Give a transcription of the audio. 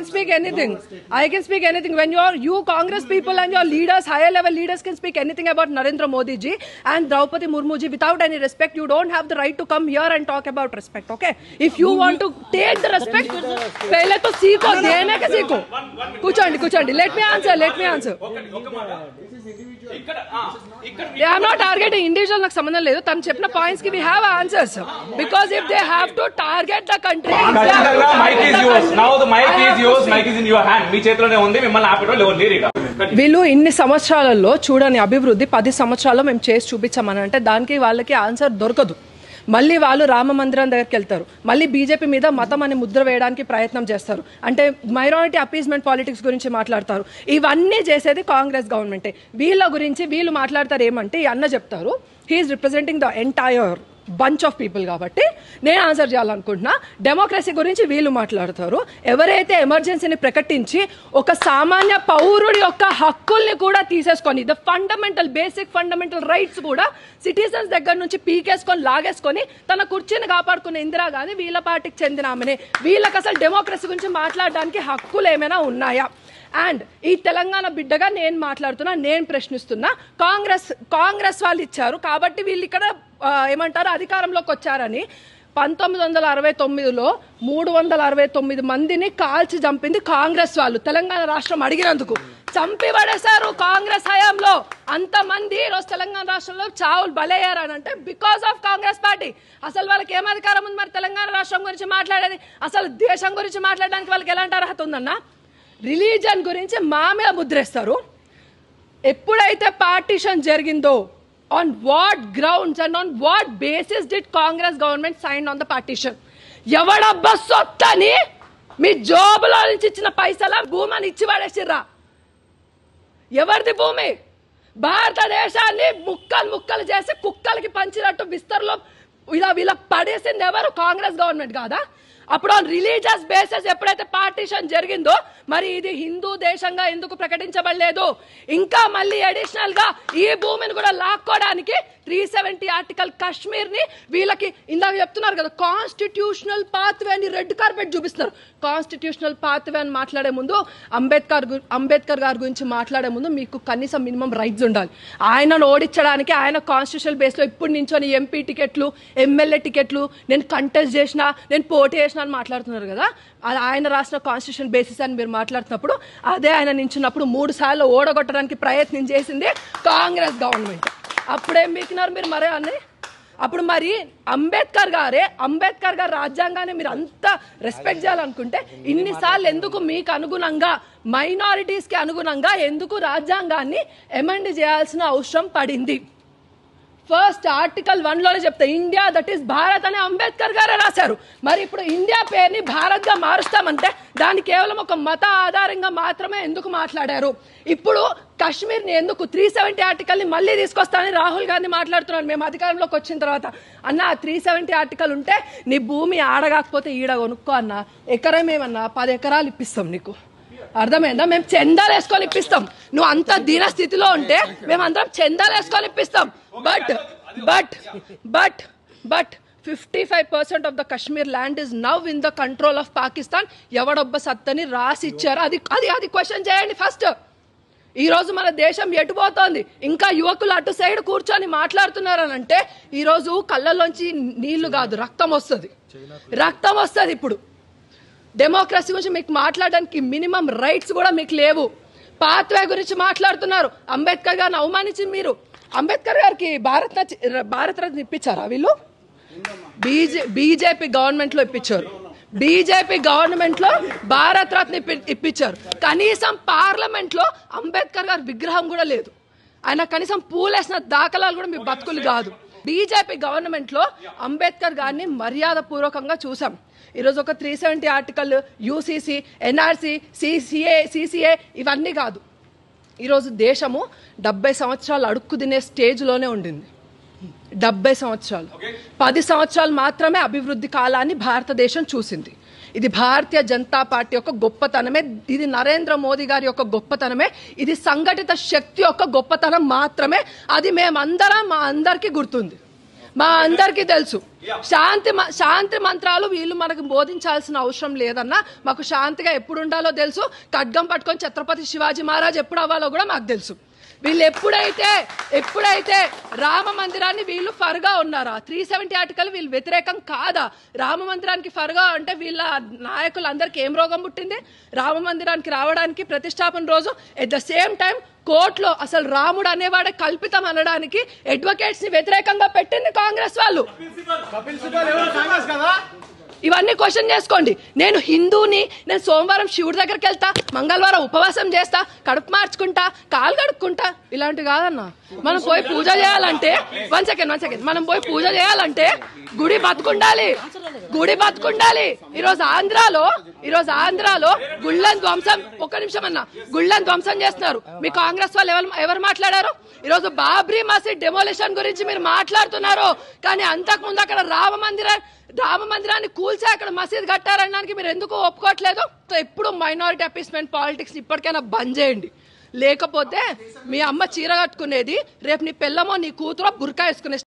speak anything. I can speak anything. When you Congress people and your leaders, higher level leaders can speak anything about Narendra Modi ji and Draupadi Murmu ji without any respect, you don't have the right to come here and talk about respect, okay? If you want to take the respect, pehle to seeko, dene ke seeko. Kuchandi. Let me answer. Yeah, I'm not targeting individual, నాకు సంబంధం లేదు. తను చెప్పిన points కి we have answers. Because if they have to target the country, mic is yours. Now the mic is yours. Mic is in your hand. మీ చేతిలోనే ఉంది. మిమ్మల్ని ఆపేటోళ్ళు ఎవరు లేరు ఇక. వీళ్ళు ఇన్ని సంవత్సరాలలో చూడని అభివృద్ధి 10 సంవత్సరాల్లో మేము చేసి చూపించామని అంటే దానికి వాళ్ళకి ఆన్సర్ దొరకదు. మళ్ళీ వాళ్ళు రామ మందిరం దగ్గరికి వెళ్తారు, మళ్ళీ బీజేపీ మీద మతం అని ముద్ర వేయడానికి ప్రయత్నం చేస్తారు, అంటే మైనారిటీ అపీస్మెంట్ పాలిటిక్స్ గురించి మాట్లాడతారు. ఇవన్నీ చేసేది కాంగ్రెస్ గవర్నమెంటే. వీళ్ళ గురించి వీళ్ళు మాట్లాడతారు ఏమంటే, ఈ అన్న చెప్తారు he is representing the entire bunch of people కాబట్టి నేను ఆన్సర్ చేయాలనుకుంటున్నా. డెమోక్రసీ గురించి వీళ్ళు మాట్లాడతారు. ఎవరైతే ఎమర్జెన్సీని ప్రకటించి ఒక సామాన్య పౌరుడి యొక్క హక్కుల్ని కూడా తీసేసుకొని, ద బేసిక్ ఫండమెంటల్ రైట్స్ కూడా సిటిజన్స్ దగ్గర నుంచి పీకేసుకొని లాగేసుకొని తన కుర్చీని కాపాడుకున్న ఇందిరాగాంధీ వీళ్ళ పార్టీకి చెందిన ఆమెనే. వీళ్ళకి అసలు డెమోక్రసీ గురించి మాట్లాడడానికి హక్కులు ఏమైనా ఉన్నాయా? అండ్ ఈ తెలంగాణ బిడ్డగా నేను మాట్లాడుతున్నా, నేను ప్రశ్నిస్తున్నా. కాంగ్రెస్ వాళ్ళు ఇచ్చారు కాబట్టి వీళ్ళు ఇక్కడ ఏమంటారు అధికారంలోకి వచ్చారని 1969లో 369 మందిని కాల్చి చంపింది కాంగ్రెస్ వాళ్ళు. తెలంగాణ రాష్ట్రం అడిగినందుకు చంపి పడేశారు కాంగ్రెస్ హయాంలో. అంతమంది ఈరోజు తెలంగాణ రాష్ట్రంలో చావులు బలయ్యారని అంటే బికాస్ ఆఫ్ కాంగ్రెస్ పార్టీ. అసలు వాళ్ళకి ఏం అధికారం ఉంది మరి తెలంగాణ రాష్ట్రం గురించి మాట్లాడేది? అసలు దేశం గురించి మాట్లాడడానికి వాళ్ళకి ఎలాంటి అర్హత ఉందన్నా? రిలీజన్ గురించి మా మీద ముద్రేస్తారు. ఎప్పుడైతే పార్టీషన్ జరిగిందో, on what grounds and on what basis did Congress government sign on the partition? ఎవడబ్బా సొత్తని మీ జాబులో నుంచి ఇచ్చిన పైసల భూమిని ఇచ్చి పడేసిర్రా? ఎవరిది భూమి? భారతదేశాన్ని ముక్కలు చేసి కుక్కలకి పంచినట్టు విస్తరలో వీళ్ళ పడేసింది ఎవరు? కాంగ్రెస్ గవర్నమెంట్ కాదా? అప్పుడు ఆన్ రిలీజియస్ బేసిస్ ఎప్పుడైతే పార్టీషన్ జరిగిందో మరి ఇది హిందూ దేశంగా ఎందుకు ప్రకటించబడలేదు? ఇంకా మళ్ళీ అడిషనల్ గా ఈ భూమిని కూడా లాక్కోవడానికి 370 ఆర్టికల్ కశ్మీర్ ని వీళ్ళకి ఇందాక చెప్తున్నారు కదా కాన్స్టిట్యూషనల్ పాత్వే అని రెడ్ కార్పెట్ చూపిస్తున్నారు. కాన్స్టిట్యూషనల్ పాత్వే అని మాట్లాడే ముందు అంబేద్కర్ గారి గురించి మాట్లాడే ముందు మీకు కనీసం మినిమం రైట్స్ ఉండాలి. ఆయనను ఓడించడానికి ఆయన కాన్స్టిట్యూషనల్ బేస్ లో ఇప్పుడు నించొని ఎంపీ టికెట్లు, ఎమ్మెల్యే టికెట్లు, నేను కంటెస్ట్ చేసిన, నేను పోటీ చేసిన అని మాట్లాడుతున్నారు కదా. అది ఆయన రాసిన కాన్స్టిట్యూషన్ బేసిస్ అని మీరు మాట్లాడుతున్నప్పుడు అదే ఆయన నించున్నప్పుడు 3 సార్లు ఓడగొట్టడానికి ప్రయత్నం చేసింది కాంగ్రెస్ గవర్నమెంట్. అప్పుడేం మీకినారు మీరు మరే అని? అప్పుడు మరి అంబేద్కర్ గారు రాజ్యాంగాన్ని మీరు అంత రెస్పెక్ట్ చేయాలనుకుంటే ఇన్నిసార్లు ఎందుకు మీకు అనుగుణంగా మైనారిటీస్కి అనుగుణంగా ఎందుకు రాజ్యాంగాన్ని అమెండ్ చేయాల్సిన అవసరం పడింది? ఫస్ట్ ఆర్టికల్ 1లోనే చెప్తా ఇండియా దట్ ఈస్ భారత్ అని అంబేద్కర్ గారే రాశారు. మరి ఇప్పుడు ఇండియా పేరుని భారత్ గా మారుస్తామంటే దాన్ని కేవలం ఒక మత ఆధారంగా మాత్రమే ఎందుకు మాట్లాడారు? ఇప్పుడు కశ్మీర్ ని ఎందుకు 370 ఆర్టికల్ ని మళ్ళీ తీసుకొస్తానని రాహుల్ గాంధీ మాట్లాడుతున్నారు మేము అధికారంలోకి వచ్చిన తర్వాత. అన్న 370 ఆర్టికల్ ఉంటే నీ భూమి ఆడగాకపోతే ఈడ కొనుక్కో అన్న, ఎకరమేమన్నా 10 ఎకరాలు ఇప్పిస్తాం నీకు, అర్థమైందా? మేము చందాలు వేసుకొని ఇప్పిస్తాం. నువ్వు అంత దీన స్థితిలో ఉంటే మేమందరం చందాలు వేసుకొని ఇప్పిస్తాం. But 55% of the Kashmir land is now in the control of Pakistan. ఎవడొబ్బ సత్తని రాసి ఇచ్చారు? అది క్వశ్చన్ చేయండి ఫస్ట్. ఈ రోజు మన దేశం ఎటుపోతోంది? ఇంకా యువకులు అటు సైడ్ కూర్చొని మాట్లాడుతున్నారనంటే ఈ రోజు కళ్ళల్లోంచి నీళ్లు కాదు రక్తం వస్తుంది. ఇప్పుడు డెమోక్రసీ గురించి మీకు మాట్లాడడానికి మినిమం రైట్స్ కూడా మీకు లేవు. పాత్వే గురించి మాట్లాడుతున్నారు. అంబేద్కర్ గారిని అవమానించి మీరు అంబేద్కర్ గారికి భారత రత్న ఇప్పించారా? వీళ్ళు బీజేపీ గవర్నమెంట్ లో ఇప్పించారు. బీజేపీ గవర్నమెంట్ లో భారత రత్న ఇప్పించారు. కనీసం పార్లమెంట్ లో అంబేద్కర్ గారి విగ్రహం కూడా లేదు. ఆయన కనీసం పూలేసిన దాఖలాలు కూడా మీ బతుకులు కాదు. బీజేపీ గవర్నమెంట్ లో అంబేద్కర్ గారిని మర్యాద పూర్వకంగా చూసాం. ఈరోజు ఒక 370 ఆర్టికల్, యూసీసీ, ఎన్ఆర్సీ, సిసిఏ ఇవన్నీ కాదు. ఈరోజు దేశము 70 సంవత్సరాలు అడుక్కు తినే స్టేజ్లోనే ఉండింది. 70 సంవత్సరాలు, 10 సంవత్సరాలు మాత్రమే అభివృద్ధి కాలాన్ని భారతదేశం చూసింది. ఇది భారతీయ జనతా పార్టీ యొక్క గొప్పతనమే, ఇది నరేంద్ర మోదీ గారి యొక్క గొప్పతనమే, ఇది సంఘటిత శక్తి యొక్క గొప్పతనం మాత్రమే. అది మేమందరం మా అందరికీ గుర్తుంది. మా అందరికీ తెలుసు. శాంతి మంత్రాలు వీళ్ళు మనకు బోధించాల్సిన అవసరం లేదన్నా. మాకు శాంతిగా ఎప్పుడు ఉండాలో తెలుసు. ఖడ్గం పట్టుకొని ఛత్రపతి శివాజీ మహారాజ్ ఎప్పుడు అవ్వాలో కూడా మాకు తెలుసు. వీళ్ళు ఎప్పుడైతే రామ మందిరాన్ని వీళ్ళు ఫర్గా ఉన్నారా, 370 ఆర్టికల్ వీళ్ళు వ్యతిరేకం కాదా? రామ మందిరానికి ఫర్గా అంటే వీళ్ళ నాయకులందరికీ ఏం రోగం పుట్టింది? రామ మందిరానికి రావడానికి ప్రతిష్టాపన రోజు ఎట్ ద సేమ్ టైం కోర్టులో అసలు రాముడు అనేవాడే కల్పితం అనడానికి అడ్వకేట్స్ ని వ్యతిరేకంగా పెట్టింది కాంగ్రెస్ వాళ్ళు. ఇవన్నీ క్వశ్చన్ చేసుకోండి. నేను హిందూని, నేను సోమవారం శివుడి దగ్గరికి వెళ్తా, మంగళవారం ఉపవాసం చేస్తా, కడుపు మార్చుకుంటా, కాలు కడుక్కుంటా, ఇలాంటి కాదన్నా. మనం పోయి పూజ చేయాలంటే వన్ సెకండ్ మనం పోయి పూజ చేయాలంటే గుడి బతుకుండాలి. ఈరోజు ఆంధ్రాలో గుళ్ళని ధ్వంసం, ఒక్క నిమిషం అన్న, గుళ్ళని ధ్వంసం చేస్తున్నారు. మీ కాంగ్రెస్ వాళ్ళు ఎవరు మాట్లాడారు? ఈరోజు బాబ్రీ మసీద్ డెమోలిషన్ గురించి మీరు మాట్లాడుతున్నారు, కానీ అంతకుముందు అక్కడ రామ మందిరాన్ని కూల్చి అక్కడ మసీద్ కట్టారనడానికి మీరు ఎందుకు ఒప్పుకోవట్లేదు? ఎప్పుడు మైనారిటీ అపీస్మెంట్ పాలిటిక్స్ ఇప్పటికైనా బంద్ చేయండి. లేకపోతే మీ అమ్మ చీర కట్టుకునేది రేపు నీ పిల్లమో నీ కూతురో బుర్కా వేసుకునే